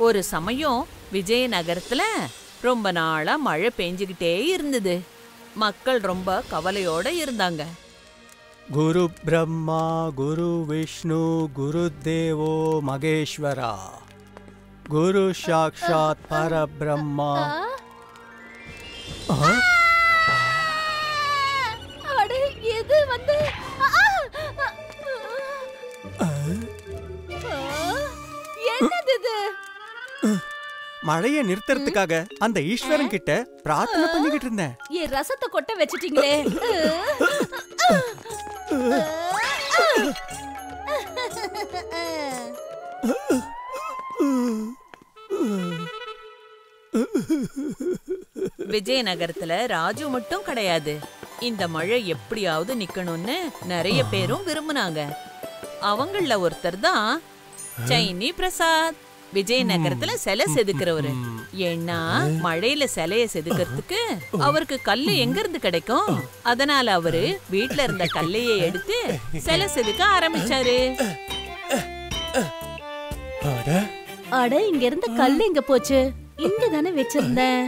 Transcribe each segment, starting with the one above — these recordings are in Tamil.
ஒரு சமயம் விஜயநகரத்துல ரொம்ப நாளா மழை பெஞ்சுக்கிட்டே இருந்தது. மக்கள் ரொம்ப கவலையோட இருந்தாங்க. குரு பிரம்மா குரு விஷ்ணு குரு தேவோ மகேஸ்வரா குரு சாக்ஷாத் பரபிரம்மா. மழைய நிறுத்துறதுக்காக அந்த ஈஸ்வரன் கிட்ட பிரார்த்தனை பண்ணிக்கிட்டு இருந்தேன். என் ரசத்தை கொட்ட வச்சிட்டீங்களே. விஜயநகரத்துல ராஜு மட்டும் கிடையாது. இந்த மழை எப்படியாவது நிக்கணும்னு நிறைய பேரும் விரும்புனாங்க. அவங்கள ஒருத்தர் தான் சைனி பிரசாத். விஜயநகரத்துல சிலை செதுக்கிறவரு. ஏன்னா மழையில சிலைய செதுக்கிறதுக்கு அவருக்கு கல்லு எங்க இருந்து கிடைக்கும்? அதனால அவரு வீட்டுல இருந்த கல்லையே எடுத்து சிலை செதுக்க ஆரம்பிச்சாரு. அட, இங்க இருந்த கல்லு எங்க போச்சு? இங்க தானே வச்சிருந்தேன்.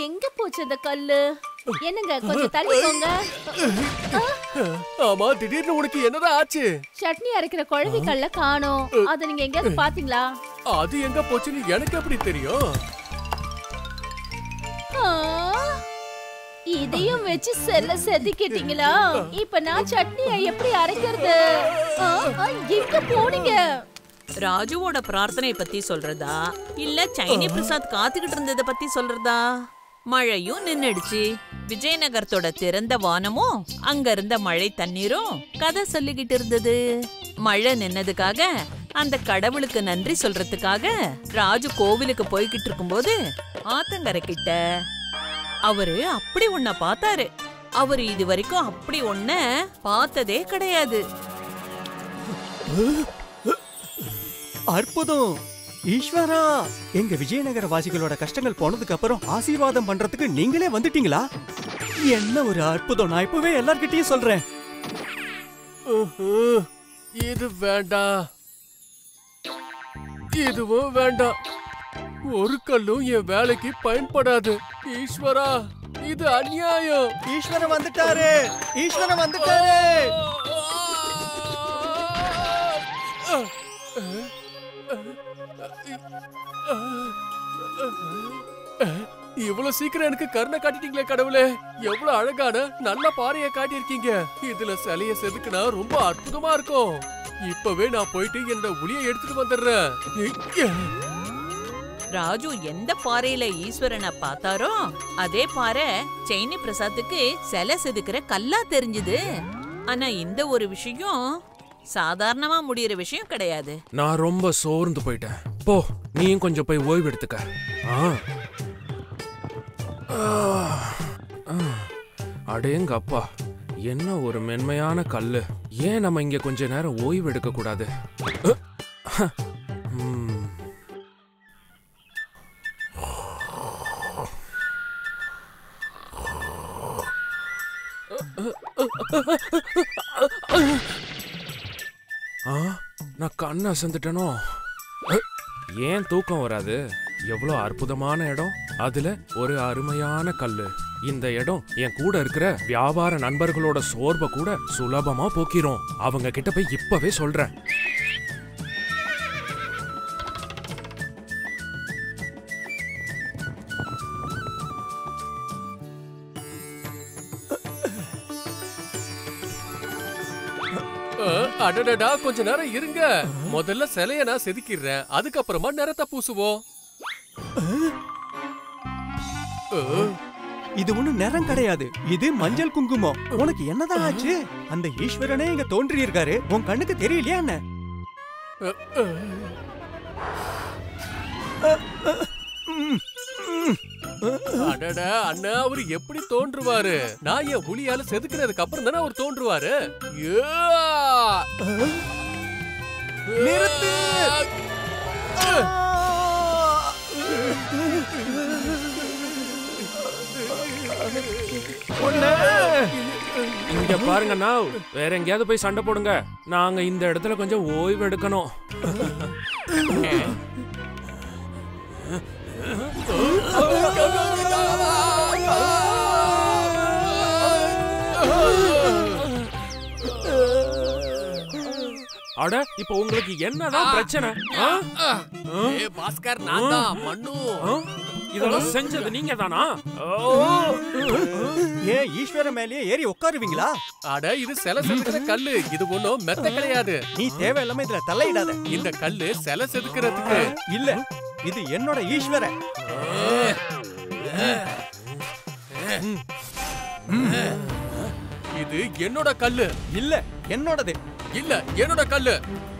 எங்க போச்சு அந்த கல்லு? என்னங்க, கொஞ்சம் தள்ளி போங்க. ஆமா, திடீர்னு உனக்கு என்னதான் ஆச்சு? சட்னி அரைக்கிற குழவி கல்ல காணோம். அத நீங்க எங்கயாவது பாத்தீங்களா? அது எங்க போச்சுன்னு எனக்கு எப்படி தெரியும்? இதையும் வச்சு செல்ல செதுக்கிட்டீங்களா? இப்ப நான் சட்னியை எப்படி அரைக்கிறது? எங்க போனீங்க? ராஜுவோட பிரார்த்தனை பத்தி சொல்றதா இல்ல சைனி பிரசாத் காத்துக்கிட்டு இருந்தத பத்தி சொல்றதா? மழையும் நின்னுடுச்சு. விஜயநகரத்தோட திறந்த வானமும் அங்க இருந்த மழை தண்ணீரும் கதை சொல்லிக்கிட்டு இருந்தது. மழை நின்னதுக்காக அந்த கடவுளுக்கு நன்றி சொல்றதுக்காக ராஜு கோவிலுக்கு போய்கிட்டு இருக்கும்போது ஆத்தங்கரை கிட்ட அவரு அப்படி ஒன்ன பார்த்தாரு. அவரு இது வரைக்கும் அப்படி ஒன்ன பார்த்ததே கிடையாது. அற்புதம்! ஈஸ்வரா, எங்க விஜயநகர வாசிகளோட கஷ்டங்கள் போனதுக்கு அப்புறம் ஆசீர்வாதம் பண்றதுக்கு நீங்களே வந்துட்டீங்களா? என்ன ஒரு அற்புதம்! நான் இப்பவே எல்லார்கிட்டயும் சொல்றேன். இது வேண்டாம், இதுவும் வேண்டாம். ஒரு கல்லும் என் வேலைக்கு பயன்படாது. ஈஸ்வரா, இது அநியாயம். ஈஸ்வரன் வந்துட்டாரு! ஈஸ்வரன் வந்துட்டாரு! இவ்வளவு சீக்கிரம் எனக்கு கருணை காட்டிட்டீங்களே கடவுளே. எவ்வளவு அழகான நல்ல பாறைய காட்டியிருக்கீங்க. இதுல சிலைய செதுக்குனா ரொம்ப அற்புதமா இருக்கும். இப்பவே நான் போயிட்டு என்னோட உளியை எடுத்துட்டு வந்துடுறேன். ராஜு எந்த பாறையில ஈஸ்வரனை பார்த்தாரோ அதே பாறை சைனி பிரசாத்துக்கு சிலை செதுக்கிற கல்லா தெரிஞ்சுது. ஆனா இந்த ஒரு விஷயம் சாதாரணமா முடியற விஷயம் கிடையாது. நான் ரொம்ப சோர்ந்து போயிட்டேன். போ, நீயும் கொஞ்சம் போய் ஓய்வு எடுத்துக்க. அடேங்க அப்பா, என்ன ஒரு மென்மையான கல்லு. ஏன் நம்ம இங்க கொஞ்ச நேரம் ஓய்வு எடுக்க கூடாது? நான் கண்ணை அசந்துட்டேனோ? ஏன் தூக்கம் வராது? எவ்வளவு அற்புதமான இடம், அதுல ஒரு அருமையான கல்லு. இந்த இடம் என் கூட இருக்கிற வியாபார நண்பர்களோட சோர்வை கூட சுலபமா போக்கிரும். அவங்க கிட்ட போய் இப்பவே சொல்றேன். அடடடா, கொஞ்ச நேரம் இருங்க. முதல்ல சிலைய நான் செதுக்கிறேன், அதுக்கப்புறமா நிறத்தை பூசுவோம். இது ஒண்ணும் நிறம் கிடையாது, இது மஞ்சள் குங்குமம். உனக்கு என்னதான் ஆச்சு? அந்த ஈஸ்வரனே இங்க தோன்றி இருக்காரு, உன் கண்ணுக்கு தெரியலையா என்ன? அடடா அண்ணா, அவரு எப்படி தோன்றுவாரு? நான் என் புலியால செதுக்கினதுக்கு அப்புறம் தானே அவர் தோன்றுவாரு. நிறுத்து! இங்க பாருங்க நான் வேற எங்கேயாவது போய் சண்டை போடுங்க. நாங்க இந்த இடத்துல கொஞ்சம் ஓய்வு எடுக்கணும். அட இப்ப உங்களுக்கு என்னதான் பிரச்சனை? பாஸ்கர் நான் தான் மண்ணு. இதெல்லாம் செஞ்சது நீங்க தானா? ஏன் ஈஸ்வர மேலேயே ஏறி உட்காருவீங்களா? அட இது சிலை செதுக்கிற கல்லு. இது ஒண்ணும் மெத்த கிடையாது. நீ தேவையில்லாம இதுல தலையிடாத. இந்த கல்லு சிலை செதுக்கிறதுக்கு இல்ல, இது என்னோட ஈஸ்வர. இது என்னோட கல்லு. இல்ல, என்னோடது. இல்ல, என்னோட கல்லு.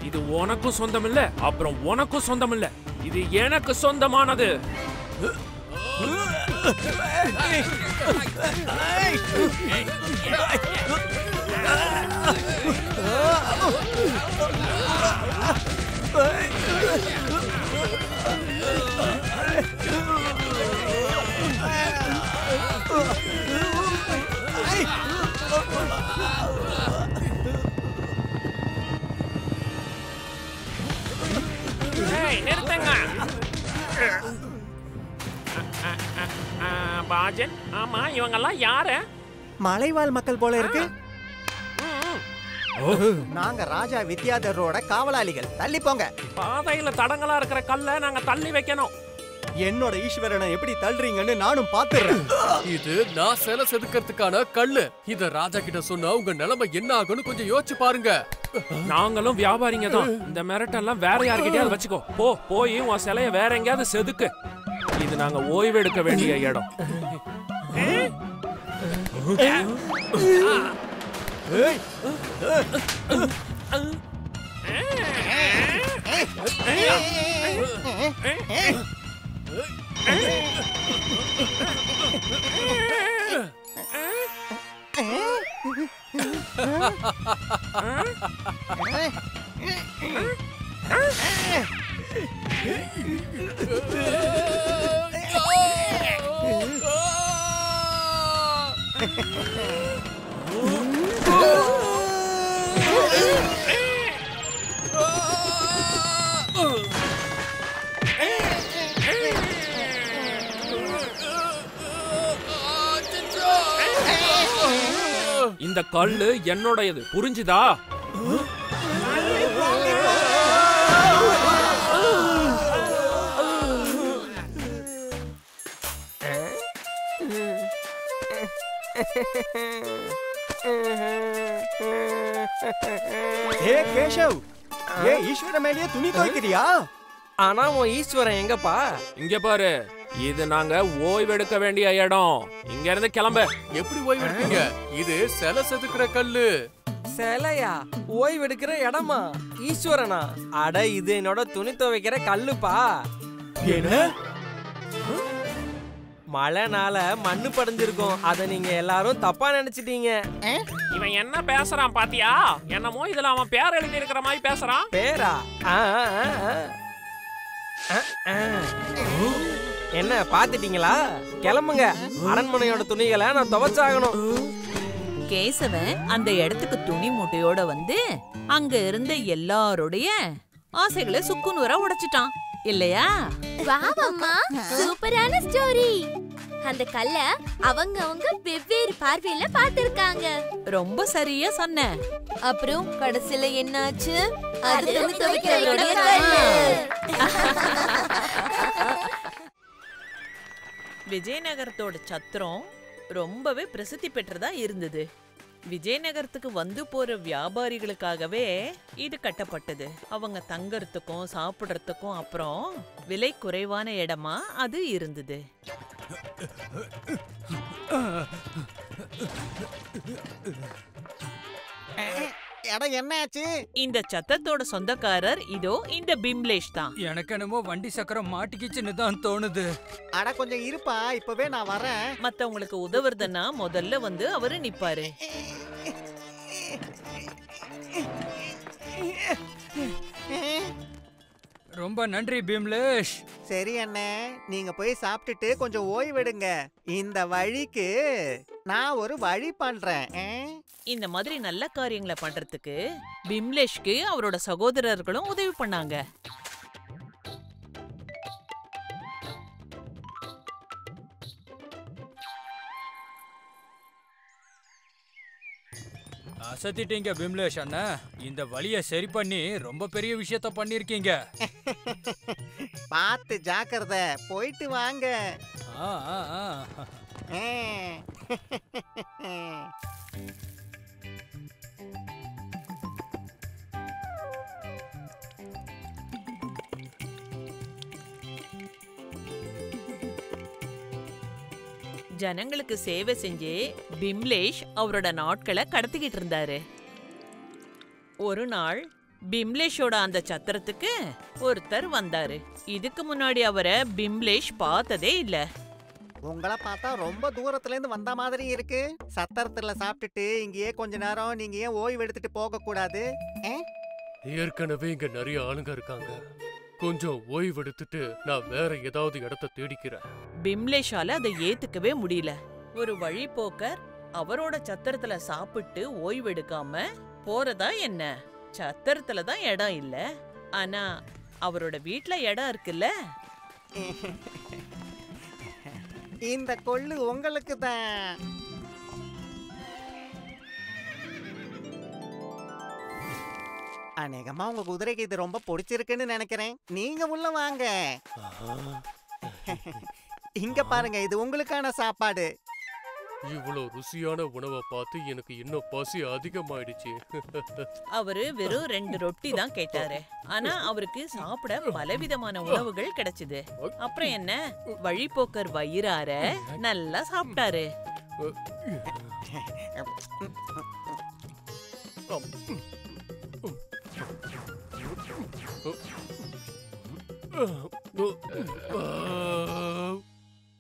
இது உனக்கும் சொந்தம் இல்ல, அப்புறம் உனக்கும் சொந்தம் இல்ல. இது எனக்கு சொந்தமானது. நிறுத்துங்க. பாஜன், ஆமா இவங்கெல்லாம் யாரு? மலைவாழ் மக்கள் போல இருக்கு. நாங்க ராஜா வித்யாதரோட காவலாளிகள். தள்ளி போங்க. பாதையில தடங்களா இருக்கிற கல்ல நாங்க தள்ளி வைக்கணும். என்னோட ஈஸ்வரனை எப்படி தள்ளுறீங்கன்னு நானும் பாத்துறேன். இது நான் சிலை செதுக்கிறதுக்கான கல்லு. இத ராஜா கிட்ட சொன்னா உங்க நிலைமை என்ன ஆகும்னு கொஞ்சம் யோசிச்சு பாருங்க. நாங்களும் வியாபாரிங்க தான். இந்த மிரட்டெல்லாம் வேற யார்கிட்டயாவது வச்சுக்கோ. போய் உன் சிலைய வேற எங்கேயாவது செதுக்கு. இது நாங்க ஓய்வு எடுக்க வேண்டிய இடம். இந்த கல்லு என்னோடது, புரிஞ்சுதா? ஏ கேஷவ், ஏ ஈஸ்வர மேலேயே துணி துவைக்கிறியா? ஆனா உன் ஈஸ்வரன் எங்கப்பா? இங்க பாரு, இது நாங்க ஓய்வெடுக்க வேண்டிய இடம். இங்க இருந்து கிளம்ப. எப்படி ஓய்வு எடுப்பீங்க? இது சிலை செதுக்கிற கல்லு. சிலையா? ஓய்வு எடுக்கிற இடமா? ஈஸ்வரனா? அட இது என்னோட துணி துவைக்கிற கல்லுப்பா. என்ன? மழைனால மண்ணு படைஞ்சிருக்கும். அத நீங்க எல்லாரும் தப்பா நினைச்சிட்டீங்க. இவன் என்ன பேசுறான் பாத்தியா? என்னமோ இதுல அவன் பேர் எழுதி இருக்கிற மாதிரி பேசுறான். பேரா? என்ன பாத்துட்டீங்களா? கிளம்புங்க. அரண்மனையோட துணிகளை நான் துவைச்சாகணும். கேசவன் அந்த இடத்துக்கு துணி மூட்டையோட வந்து அங்க இருந்த எல்லாருடைய ஆசைகளை சுக்குநூறா உடைச்சிட்டான் இல்லையா? வாவ் அம்மா, சூப்பரான ஸ்டோரி. அந்த கல்ல அவங்க வெவ்வேறு பார்வையில பார்த்திருக்காங்க. ரொம்ப சரியா சொன்ன. அப்புறம் கடைசில என்னாச்சு? அது துணி துவைக்கிறவருடைய கல்லு. விஜயநகரத்தோட சத்திரம் ரொம்பவே பிரசித்தி பெற்றதா இருந்தது. விஜயநகரத்துக்கு வந்து போற வியாபாரிகளுக்காகவே இது கட்டப்பட்டது. அவங்க தங்கறதுக்கும் சாப்பிடுறதுக்கும் அப்புறம் விலை குறைவான இடமா அது இருந்தது. இடம் என்னாச்சு? இந்த சத்தத்தோட சொந்தக்காரர் இதோ இந்த பிம்லேஷ் தான். எனக்கு என்னமோ வண்டி சக்கரம் மாட்டிக்கிச்சுன்னு தான் தோணுது. அட கொஞ்சம் இருப்பா, இப்பவே நான் வரேன். மத்தவங்களுக்கு உதவுறதுன்னா முதல்ல வந்து அவரு நிப்பாரு. ரொம்ப நன்றி பிம்லேஷ். சரி அண்ணே, நீங்க போய் சாப்பிட்டுட்டு கொஞ்சம் ஓய்வெடுங்க. இந்த வழிக்கு நான் ஒரு வழி பண்றேன். இந்த மாதிரி நல்ல காரியங்களை பண்றதுக்கு பிம்லேஷ்க்கு அவரோட சகோதரர்களும் உதவி பண்ணாங்க. அசத்திட்டீங்க பிம்லேஷ் அண்ணா. இந்த வழியை சரி பண்ணி ரொம்ப பெரிய விஷயத்த பண்ணிருக்கீங்க. பார்த்து ஜாக்கிரதை, போயிட்டு வாங்க. ஆ, ஆ, ஆ. ஜனங்களுக்கு சேவை செஞ்சே பிம்லேஷ் அவரோட நாட்களை கடத்திக்கிட்டு இருந்தாரு. ஒரு நாள் பிம்லேஷோட அந்த சத்திரத்துக்கு ஒருத்தர் வந்தாரு. இதுக்கு முன்னாடி அவரை பிம்லேஷ் பார்த்ததே இல்ல. உங்களை பார்த்தா ரொம்ப தூரத்துல இருந்து வந்த மாதிரி இருக்கு. சத்திரத்துல சாப்பிட்டுட்டு இங்கேயே கொஞ்ச நேரம் நீங்க ஏன் ஓய்வு எடுத்துட்டு போக கூடாது? ஏற்கனவே இங்க நிறைய ஆளுங்க இருக்காங்க. கொஞ்சம் ஓய்வு எடுத்துட்டு நான் வேற ஏதாவது இடத்த தேடிக்கிறேன். பிம்லேஷால அதை ஏத்துக்கவே முடியல. ஒரு வழிபோக்கர் அவரோட சத்திரத்துல சாப்பிட்டு ஓய்வெடுக்காம போறதா என்ன? சத்திரத்துல தான் இடம் இல்ல, ஆனா அவரோட வீட்ல இடம் இருக்குல்ல. இந்த கொள்ளு உங்களுக்கு தான். அநேகமா உங்க குதிரைக்கு இது ரொம்ப பிடிச்சிருக்குன்னு நினைக்கிறேன். நீங்க உள்ள வாங்க. இங்க பாருங்க, இது உங்களுக்கான சாப்பாடு. இவ்வளவு ருசியான உணவை பார்த்து எனக்கு இன்னும் பசி அதிகமாயிடுச்சு. அவரு வெறும் 2 ரொட்டி தான் கேட்டாரு, ஆனா அவருக்கு சாப்பிட பலவிதமான உணவுகள் கிடைச்சது. அப்புறம் என்ன, வழிபோக்கர் வயிறார நல்லா சாப்பிட்டாரு.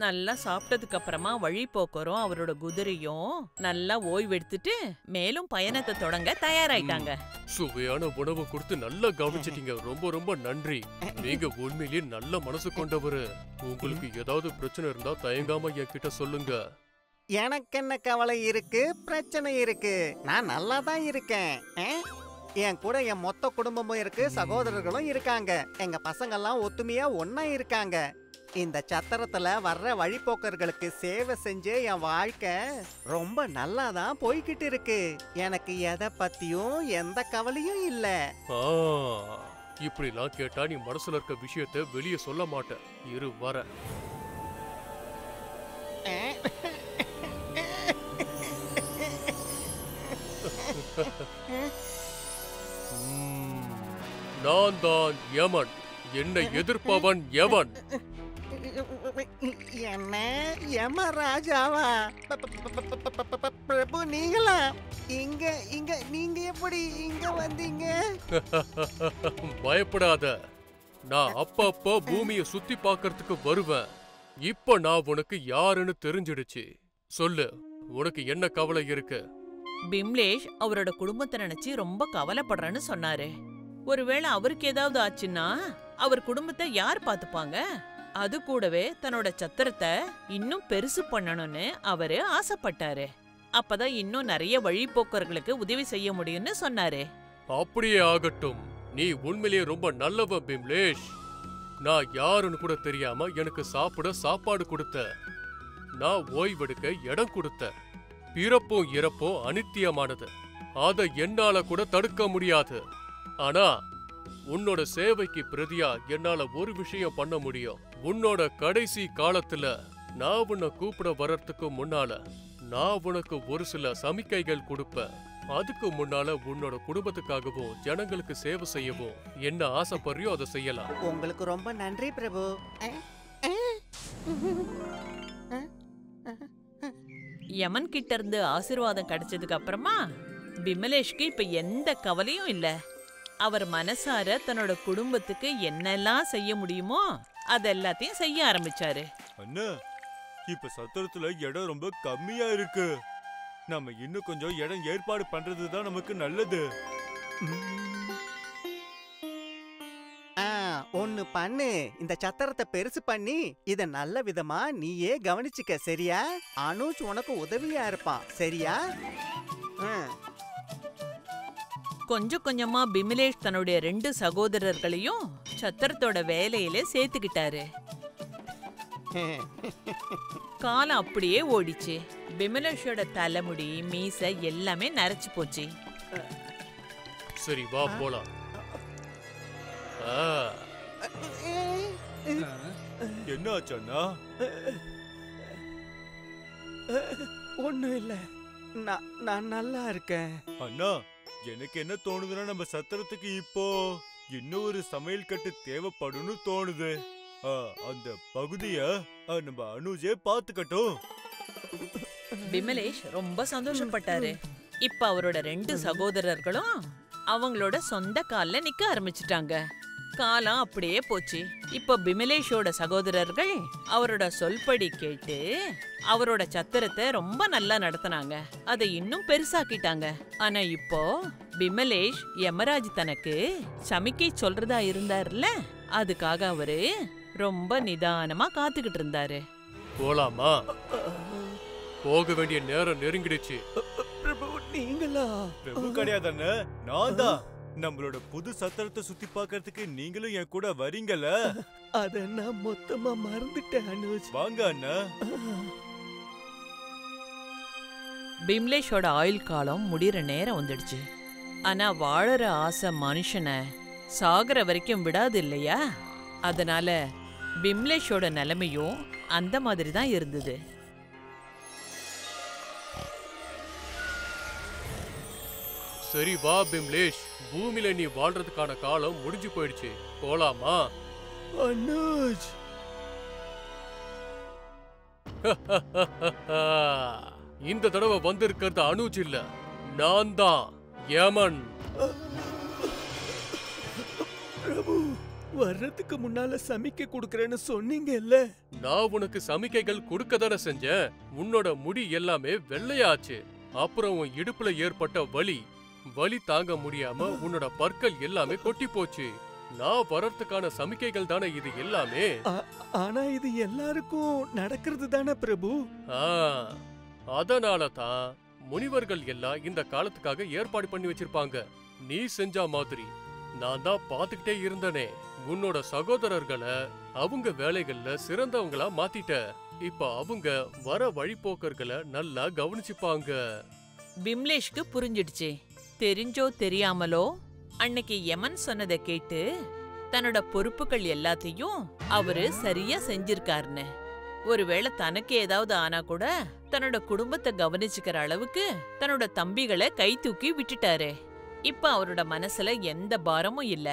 நல்லா சாப்பிட்டதுக்கு அப்புறமா வழிபோக்கரும் அவரோட குதிரையும் நல்லா ஓய்வெடுத்துட்டு மேலும் பயணத்தை தொடங்க தயாராயிட்டாங்க. சுவையான உணவு கொடுத்து நல்லா கவனிச்சிட்டீங்க. ரொம்ப ரொம்ப நன்றி. நீங்க உண்மையிலேயே நல்ல மனசு கொண்டவரு. உங்களுக்கு ஏதாவது பிரச்சனை இருந்தா தயங்காம என்கிட்ட சொல்லுங்க. எனக்கு என்ன கவலை இருக்கு, பிரச்சனை இருக்கு. நான் நல்லா தான் இருக்கேன். என் கூட என் மொத்த குடும்பமும் இருக்கு, சகோதரர்களும் இருக்காங்க. எங்க பசங்கெல்லாம் ஒத்துமையா ஒன்னா இருக்காங்க. இந்த சத்திரத்துல வர்ற வழிபோக்கர்களுக்கு சேவை செஞ்சே என் வாழ்க்கை ரொம்ப நல்லா தான் போய்கிட்டு இருக்கு. எனக்கு எதை பத்தியும் எந்த கவலையும் இல்ல. இப்படிலாம் கேட்டா நீ மனசுல இருக்க விஷயத்த வெளியே சொல்ல மாட்ட. இரு வர. நான் தான் யமன். என்னை எதிர்ப்பவன் எவன்? என்ன யமராஜாவா? பிரபு நீங்களா? இங்க இங்க நீங்க எப்படி இங்க வந்தீங்க? பயப்படாத, நான் அப்பப்போ பூமியை சுத்தி பார்க்கறதுக்கு வருவேன். இப்ப நான் உனக்கு யாருன்னு தெரிஞ்சிடுச்சு. சொல்லு, உனக்கு என்ன கவலை இருக்கு? பிம்லேஷ் அவரோட குடும்பத்தை நினைச்சு ரொம்ப கவலைப்படுறேன்னு சொன்னாரு. ஒருவேளை அவருக்கு ஏதாவது ஆச்சுன்னா அவர் குடும்பத்தை யார் பாத்துப்பாங்க? அது கூடவே தன்னோட சத்திரத்தை இன்னும் பெருசு பண்ணணும்னு அவரு ஆசைப்பட்டாரு. அப்பதான் இன்னும் நிறைய வழிபோக்கர்களுக்கு உதவி செய்ய முடியும்னு சொன்னாரு. அப்படியே ஆகட்டும். நீ உண்மையிலேயே ரொம்ப நல்லவன் பிம்லேஷ். நான் யாருன்னு கூட தெரியாம எனக்கு சாப்பிட சாப்பாடு கொடுத்த, நான் ஓய்வெடுக்க இடம் கொடுத்த. பிறப்பும் இறப்பும் அனித்தியமானது, அதை என்னால கூட தடுக்க முடியாது. ஆனா உன்னோட சேவைக்கு பிரதியா என்னால ஒரு விஷயம் பண்ண முடியும். உன்னோட கடைசி காலத்துல நான் உன்னை கூப்பிட வர்றதுக்கு முன்னால நான் உனக்கு ஒரு சில சமிக்கைகள் கொடுப்பேன். அதுக்கு முன்னால உன்னோட குடும்பத்துக்காகவும் ஜனங்களுக்கு சேவை செய்யவும் என்ன ஆசைப்படுறியோ அதை செய்யலாம். உங்களுக்கு ரொம்ப நன்றி பிரபு. யமன் கிட்ட இருந்து ஆசீர்வாதம் கிடைச்சதுக்கு அப்புறமா பிமலேஷ்க்கு இப்ப எந்த கவலையும் இல்ல. அவர் மனசார தன்னோட குடும்பத்துக்கு என்னெல்லாம் செய்ய முடியுமோ அதெல்லாத்தையும் செய்ய ஆரம்பிச்சாரு. அண்ணா, இப்ப சத்திரத்துல இடம் ரொம்ப கம்மியா இருக்கு. நம்ம இன்னும் கொஞ்சம் இடம் ஏற்பாடு பண்றதுதான் நமக்கு நல்லது. ஒன்னு பண்ணு, இந்த சத்திரத்தை பெருசு பண்ணி இத நல்ல விதமா நீயே கவனிச்சுக்க, சரியா? அனுஜ் உனக்கு உதவியா இருப்பான், சரியா? கொஞ்சம் கொஞ்சமா பிமலேஷ் தன்னுடைய 2 சகோதரர்களையும் சத்திரத்தோட வேலையில சேர்த்துக்கிட்டாரு. காலம் அப்படியே ஓடிச்சு. பிமலேஷோட தலைமுடி, மீசை எல்லாமே நரைச்சு போச்சு. சரி வா போலாம். என்ன ஆச்சண்ணா? ஒண்ணும் இல்ல, நான் நல்லா இருக்கேன். அண்ணா, எனக்கு என்ன தோணுதுன்னா நம்ம சத்திரத்துக்கு இப்போ இன்னும் ஒரு சமையல் கட்டு தேவைப்படும்னு தோணுது. அந்த பகுதிய நம்ம அனுஜே பாத்துக்கட்டும். பிமலேஷ் ரொம்ப சந்தோஷப்பட்டாரு. இப்ப அவரோட 2 சகோதரர்களும் அவங்களோட சொந்த கால்ல நிக்க ஆரம்பிச்சிட்டாங்க. காலம் அப்படியே போச்சு. இப்ப பிமலேஷோட சகோதரர்கள் அவரோட சொல்படி கேட்டு அவரோட சத்திரத்தை ரொம்ப நல்லா நடத்தினாங்க. அதை இன்னும் பெருசாக்கிட்டாங்க. ஆனா இப்போ பிமலேஷ் யமராஜ் தனக்கு சமிக்கை சொல்றதா இருந்தாருல, அதுக்காக அவரு ரொம்ப நிதானமா காத்துக்கிட்டு இருந்தாரு. போலாமா? போக வேண்டிய நேரம் நெருங்கிடுச்சு. பிரபு, நீங்களா? பிரபு கிடையாதுன்னு நான் தான். நம்மளோட புது சத்திரத்தை சுத்தி பார்க்கிறதுக்கு நீங்களும் என் கூட வரீங்கல்ல? அத நான் மொத்தமா மறந்துட்டேன் அனுஜ். வாங்க அண்ணா. பிம்லேஷோட ஆயுள் காலம் முடிகிற நேரம் வந்துடுச்சு. ஆனா வாழற ஆசை மனுஷனை சாகர வரைக்கும் விடாது இல்லையா? அதனால பிம்லேஷோட நிலைமையும் அந்த மாதிரி தான் இருந்தது. சரி வா பிம்லேஷ், பூமியில நீ வாழ்றதுக்கான காலம் முடிஞ்சு போயிடுச்சு. போலாமா? அனுஜ், இந்த தடவை வந்திருக்கிறது அனுஜ் இல்ல, நான் தான் யமன். பிரபு, வர்றதுக்கு முன்னால சமிக்கை கொடுக்கறேன்னு சொன்னீங்கல்ல? நான் உனக்கு சமிக்கைகள் கொடுக்க தானே செஞ்சேன். உன்னோட முடி எல்லாமே வெள்ளையாச்சு. அப்புறம் உன் இடுப்புல ஏற்பட்ட வலி தாங்க முடியாம உன்னோட பற்கள் எல்லாமே கொட்டி போச்சு. நான் வர்றதுக்கான சமிக்கைகள் தானே இது எல்லாமே. ஆனா இது எல்லாருக்கும் நடக்கிறது தானே பிரபு? அதனால தான் முனிவர்கள் எல்லாம் இந்த காலத்துக்காக ஏற்பாடு பண்ணி வச்சிருப்பாங்க. நீ செஞ்ச மாதிரி நான் தான் பாத்துக்கிட்டே இருந்தனே. உன்னோட சகோதரர்களை அவங்க வேலைகள்ல சிறந்தவங்களா மாத்திட்ட. இப்ப அவங்க வர வழிபோக்கர்களை நல்லா கவனிச்சுப்பாங்க. பிம்லேஷ்க்கு புரிஞ்சிடுச்சு. தெரிஞ்சோ தெரியாமலோ அன்னைக்கு யமன் சொன்னதை கேட்டு தன்னோட பொறுப்புகள் எல்லாத்தையும் அவரு சரியா செஞ்சிருக்காருன்னு. ஒருவேளை தனக்கு ஏதாவது ஆனா கூட தன்னோட குடும்பத்தை கவனிச்சுக்கிற அளவுக்கு தன்னோட தம்பிகளை கை தூக்கி விட்டுட்டாரு. இப்ப அவரோட மனசுல எந்த பாரமும் இல்ல.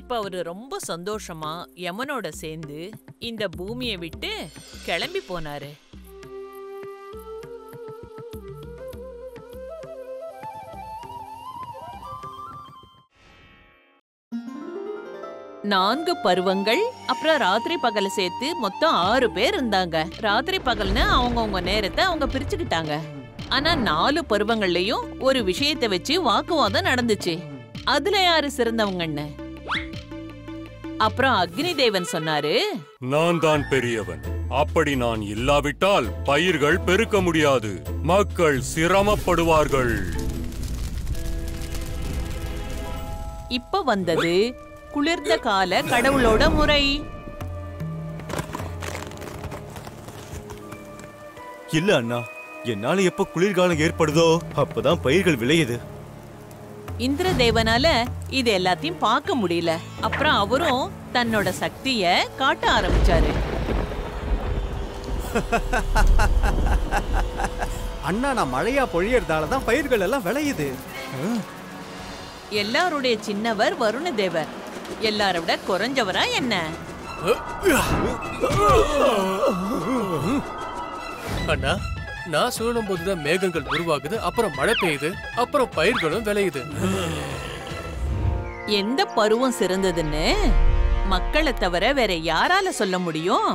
இப்ப அவரு ரொம்ப சந்தோஷமா யமனோட சேர்ந்து இந்த பூமியை விட்டு கிளம்பி போனாரு. நான்கு பருவங்கள், அப்புறம் ராத்திரி பகல சேர்த்து மொத்தம் 6 பேர் இருந்தாங்க. ராத்திரி பகல்னு அவங்கவுங்க நேரத்தை அவங்க பிரிச்சுக்கிட்டாங்க. ஆனா 4 பருவங்கள்லயும் ஒரு விஷயத்தை வச்சு வாக்குவாதம் நடந்துச்சு. அதுல யாரு சிறந்தவங்கன்னு. அப்புறம் அக்னி தேவன் சொன்னாரு, நான் தான் பெரியவன். அப்படி நான் இல்லாவிட்டால் பயிர்கள் பெருக்க முடியாது, மக்கள் சிரமப்படுவார்கள். இப்ப வந்தது குளிர்ந்த கால கடவுளோட முறை. இல்ல அண்ணா, என்னால எப்ப குளிர்காலம் ஏற்படுதோ அப்பதான் பயிர்கள் விளையுது. இந்திர தேவனால இது எல்லாத்தையும் பார்க்க முடியல. அப்புறம் அவரும் தன்னோட சக்திய காட்ட ஆரம்பிச்சாரு. அண்ணா, நான் மழையா பொழியறதாலதான் பயிர்கள் எல்லாம் விளையுது. எல்லாருடைய சின்னவர் வருண தேவர். எல்லார விட குறைஞ்சவரா என்ன? அண்ணா, நான் சொல்லும் போதுதான் மேகங்கள் உருவாகுது, அப்புறம் மழை பெய்யுது, அப்புறம் பயிர்களும் விளையுது. எந்த பருவம் சிறந்ததுன்னு மக்களை தவிர வேற யாரால சொல்ல முடியும்?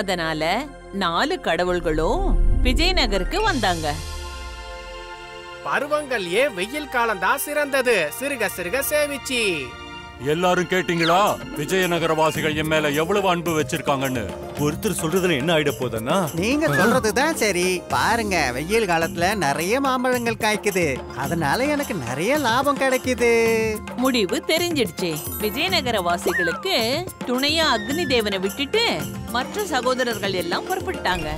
அதனால 4 கடவுள்களும் விஜயநகருக்கு வந்தாங்க. பருவங்கள் வெயில் காலம் தான் சிறந்தது, சிறுக சிறுக சேவிச்சி. எல்லாரும் கேட்டீங்களா? விஜயநகரவாசிகள் என் மேல எவ்வளவு அன்பு வச்சிருக்காங்கன்னு. ஒருத்தர் சொல்றதுல என்ன ஆயிட போதன்னா? நீங்க சொல்றதுதான் சரி. பாருங்க, வெயில் காலத்துல நிறைய மாம்பழங்கள் காய்க்குது, அதனால எனக்கு நிறைய லாபம் கிடைக்குது. முடிவு தெரிஞ்சிடுச்சு. விஜயநகர வாசிகளுக்கு துணையா அக்னி தேவனை விட்டுட்டு மற்ற சகோதரர்கள் எல்லாம் புறப்பட்டாங்க.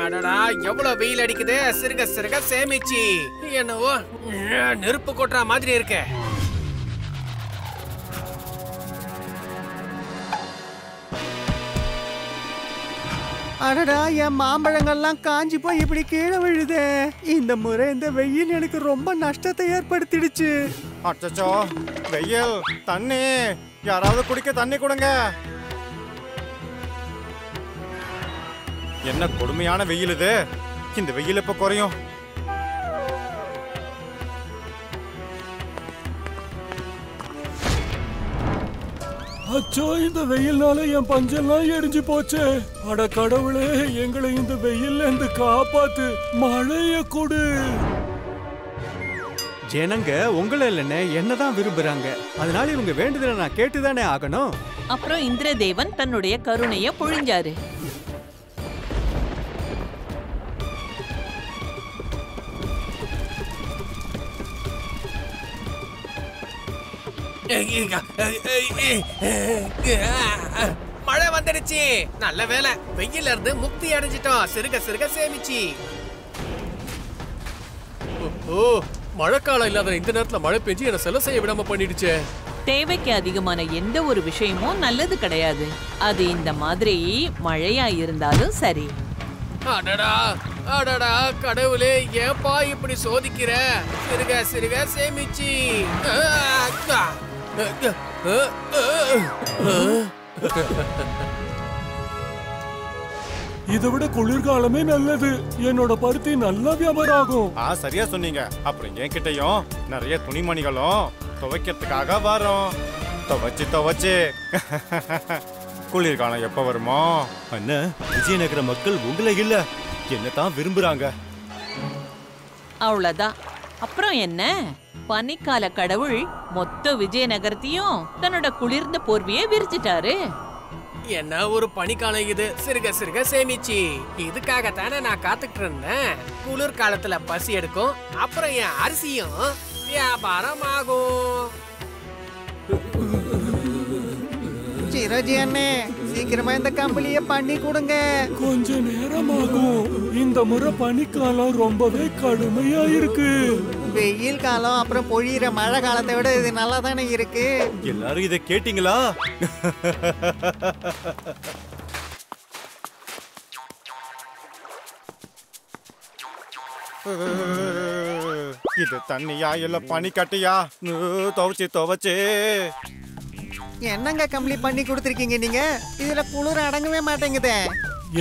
அடடா, எவ்வளவு வெயில் அடிக்குது. சிறுக சிறுக சேமிச்சு என்னவோ நெருப்பு கொட்டுற மாதிரி இருக்கு. அடடா, என் மாம்பழங்கள்லாம் காஞ்சி போய் இப்படி கீழே விழுதே. இந்த முறை இந்த வெயில் எனக்கு ரொம்ப நஷ்டத்தை ஏற்படுத்திடுச்சு. அச்சச்சோ, வெயில், தண்ணி, யாராவது குடிக்க தண்ணி கொடுங்க. என்ன கொடுமையான வெயில் இது. இந்த வெயில் எப்ப குறையும்? அச்சோ, இந்த வெயில்னால என் பஞ்செல்லாம் எரிஞ்சு போச்சு. அட கடவுளே, எங்களை இந்த வெயில்ல இருந்து காப்பாத்து, மழைய கொடு. ஜனங்க உங்களை இல்லைன்னு என்னதான் விரும்புறாங்க, அதனால இவங்க வேண்டுதலை நான் கேட்டுதானே ஆகணும். அப்புறம் இந்திரதேவன் தன்னுடைய கருணைய பொழிஞ்சாரு. மழை வந்துடுச்சு. நல்ல வேலை, வெயில இருந்து முக்தி அடைஞ்சிட்டோம். சிறுக சிறுக சேமிச்சு. ஓ, மழைக்காலம் இல்லாத இந்த நேரத்துல மழை பெஞ்சு என்ன செல செய்ய விடாம பண்ணிடுச்சே. தேவைக்கு அதிகமான எந்த ஒரு விஷயமும் நல்லது கிடையாது. அது இந்த மாதிரி மழையா இருந்தாலும் சரி. அடடா அடடா, கடவுளே, ஏப்பா இப்படி சோதிக்கிற? சிறுக சிறுக சேமிச்சு. இதை விட குளிர்காலமே நல்லது. என்னோட பருத்தி நல்லா வியாபாரம் ஆகும். சரியா சொன்னீங்க. அப்புறம் என்கிட்டயும் நிறைய துணிமணிகளும் துவைக்கிறதுக்காக வரும். துவைச்சு குளிர்காலம் எப்ப வருமோ? அண்ணா, விஜயநகர மக்கள் உங்களை இல்ல என்னதான் விரும்புறாங்க. அவ்வளவுதான். அப்புறம் என்ன, பனிக்கால கடவுள் மொத்த விஜயநகரத்தையும் தன்னோட குளிர்ந்த போர்வையை விரிச்சிட்டாரு. என்ன ஒரு பனிக்காலம் இது. சிறுக சிறுக சேமிச்சு. இதுக்காகத்தானே நான் காத்துக்கிட்டு இருந்தேன். குளிர் காலத்துல பசி எடுக்கும், அப்புறம் என் அரிசியும் வியாபாரம் ஆகும். சிரோஜி அண்ணே, சீக்கிரமா இந்த கம்பளிய பண்ணி கொடுங்க. கொஞ்ச நேரம் ஆகும். இந்த முறை பனிக்காலம் ரொம்பவே கடுமையா இருக்கு. வெயில் காலம் அப்புறம் பொழியிற மழை காலத்தை விட இது நல்லா தானே இருக்கு. எல்லாரும் இதை கேட்டீங்களா? இது தண்ணியா இல்ல பனி கட்டியா? துவைச்சு என்னங்க கம்பளி பண்ணி கொடுத்துருக்கீங்க நீங்க? இதுல குளிர் அடங்கவே மாட்டேங்குதே.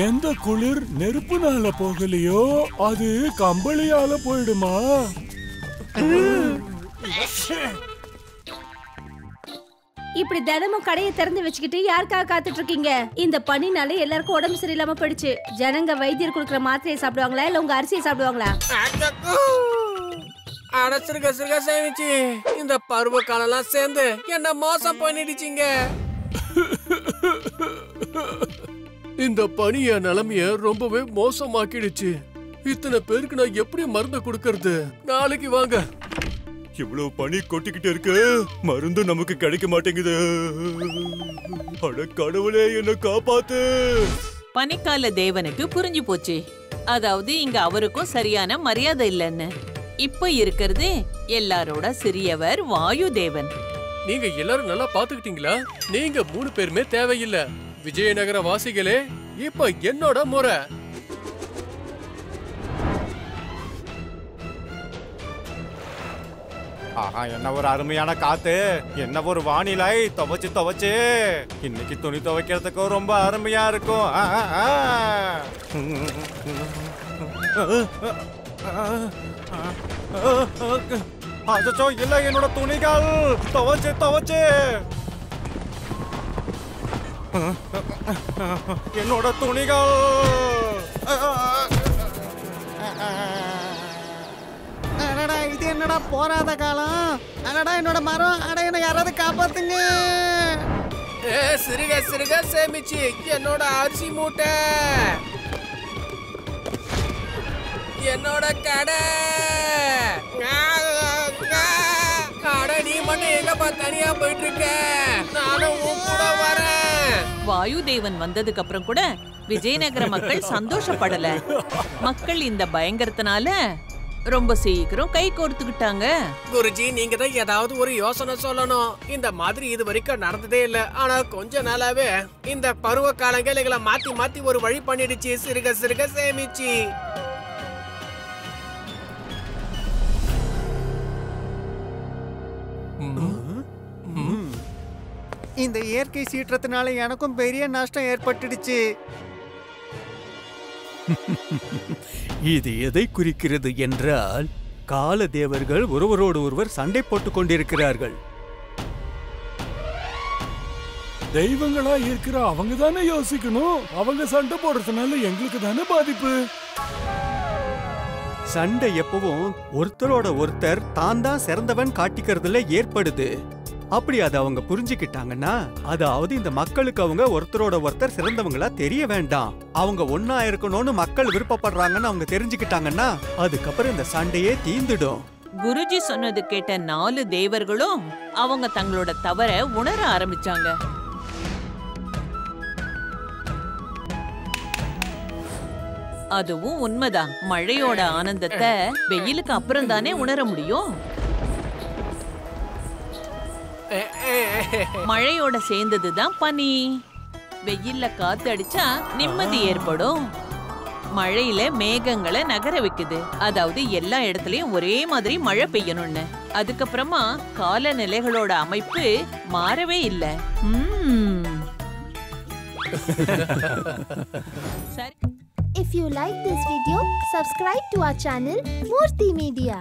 எந்த குளிர் நெருப்புனால போகலையோ அது கம்பளியால போயிடுமா? இப்படி தினமும் கடையை திறந்து வச்சுக்கிட்டு யாருக்காக காத்துட்டு இருக்கீங்க? இந்த பனினால எல்லாருக்கும் உடம்பு சரியில்லாம போயிடுச்சு. ஜனங்க வைத்தியர் கொடுக்குற மாத்திரையை சாப்பிடுவாங்களா இல்ல உங்க அரிசியை சாப்பிடுவாங்களா? அடைச்சிருக்க சிறுக சேமிச்சு. இந்த பருவ காலம் சேர்ந்து என்ன மோசம் பண்ணிடுச்சிங்க. இந்த பனிய நிலைமைய ரொம்பவே மோசமாக்கிடுச்சு. இத்தனை பேருக்கு நான் எப்படி மருந்து கொடுக்கறது? நாளைக்கு வாங்க. இவ்வளவு பனி கொட்டிக்கிட்டு இருக்கு, மருந்து நமக்கு கிடைக்க மாட்டேங்குது. அட கடவுளே, என்ன காப்பாத்து. பனிக்கால தேவனுக்கு புரிஞ்சு போச்சு. அதாவது இங்க அவருக்கும் சரியான மரியாதை இல்லைன்னு. இப்ப இருக்கிறது எல்லாரோட சிறியவர் வாயு தேவன். நீங்க எல்லாரும் நல்லா பாத்துக்கிட்டீங்களா? நீங்க 3 பேருமே தேவையில்லை. விஜயநகர வாசிகளே, இப்ப என்னோட முறை. ஆஹா, என்ன ஒரு அருமையான காத்து, என்ன ஒரு வானிலை. துவைச்சு இன்னைக்கு துணி துவைக்கிறதுக்கு ரொம்ப அருமையா இருக்கும். அச்சோ, இல்ல, என்னோட துணிகள் துவைச்சு என்னோட துணிகள். என்னடா போராத காலம். அடடா என்னோட மரம். அட என்ன யாராவது காப்பாத்துங்க. சிறுக சிறுக சேமிச்சு என்னோட அரிசி மூட்டை, என்னோட கடை. அட நீ மட்டும் எங்கப்பா தனியா போயிட்டு இருக்க? நானும் உன் கூட வரேன். வாயு தேவன் வந்ததுக்கு அப்புறம் கூட விஜயநகர மக்கள் சந்தோஷப்படல. மக்கள் இந்த பயங்கரத்தினால ரொம்ப சீக்கிரம் கை கோர்த்துக்கிட்டாங்க. குருஜி, நீங்க தான் ஏதாவது ஒரு யோசனை சொல்லணும். இந்த மாதிரி இது வரைக்கும் நடந்ததே இல்ல. ஆனா கொஞ்ச நாளாவே இந்த பருவ காலங்கள் எங்களை மாத்தி மாத்தி ஒரு வழி பண்ணிடுச்சு. சிறுக சிறுக சேமிச்சு. இந்த இயற்கை சீற்றத்தினால எனக்கும் பெரிய நஷ்டம் ஏற்பட்டுடுச்சு. இது எதை குறிக்கிறது என்றால், கால தேவர்கள் ஒருவரோடு ஒருவர் சண்டை போட்டுக் கொண்டிருக்கிறார்கள். தெய்வங்களா இருக்கிற அவங்க தானே யோசிக்கணும். அவங்க சண்டை போடுறதுனால எங்களுக்கு தானே பாதிப்பு. சண்டை எப்பவும் ஒருத்தரோட ஒருத்தர் தான் தான் சிறந்தவன் காட்டிக்கிறதுல ஏற்படுது. அப்படி அதை அவங்க புரிஞ்சுக்கிட்டாங்கன்னா, அதாவது இந்த மக்களுக்கு அவங்க ஒருத்தரோட ஒருத்தர் சிறந்தவங்களா தெரிய வேண்டாம், அவங்க ஒன்னா இருக்கணும்னு மக்கள் விருப்பப்படுறாங்கன்னு அவங்க தெரிஞ்சுக்கிட்டாங்கன்னா, அதுக்கப்புறம் இந்த சண்டையே தீந்துடும். குருஜி சொன்னது கேட்ட 4 தேவர்களும் அவங்க தங்களோட தவற உணர ஆரம்பிச்சாங்க. அதுவும் உண்மைதான். மழையோட ஆனந்தத்தை வெயிலுக்கு அப்புறம் தானே உணர முடியும். மழையோட சேர்ந்ததுதான் பனி. வெயில்ல காத்து அடிச்சா நிம்மதி ஏற்படும். மழையில மேகங்களை நகர வைக்குது. அதாவது எல்லா இடத்துலயும் ஒரே மாதிரி மழை பெய்யணும்னு. அதுக்கப்புறமா காலநிலைகளோட அமைப்பு மாறவே இல்லை. If you like this video, subscribe to our channel Murthy Media.